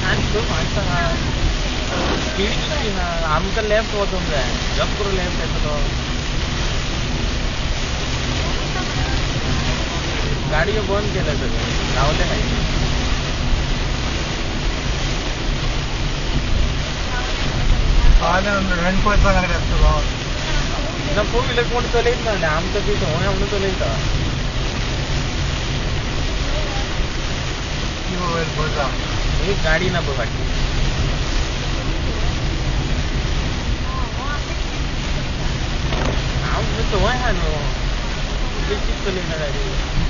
आणि तो माणसा स्पीड किती ना आमका लेफ्ट वचून जाय जप करू लेफ्ट येतो तो गाडी बंद केलं सगळं लावले नाही रणपळचा गाडी असतो ना फोर व्हीलर कोण चलयत ना आमचं तिथं होण्या म्हणून चलयता एक गाडी ना बघ वाटली आमचं तो आहे ना चलय ना गाडी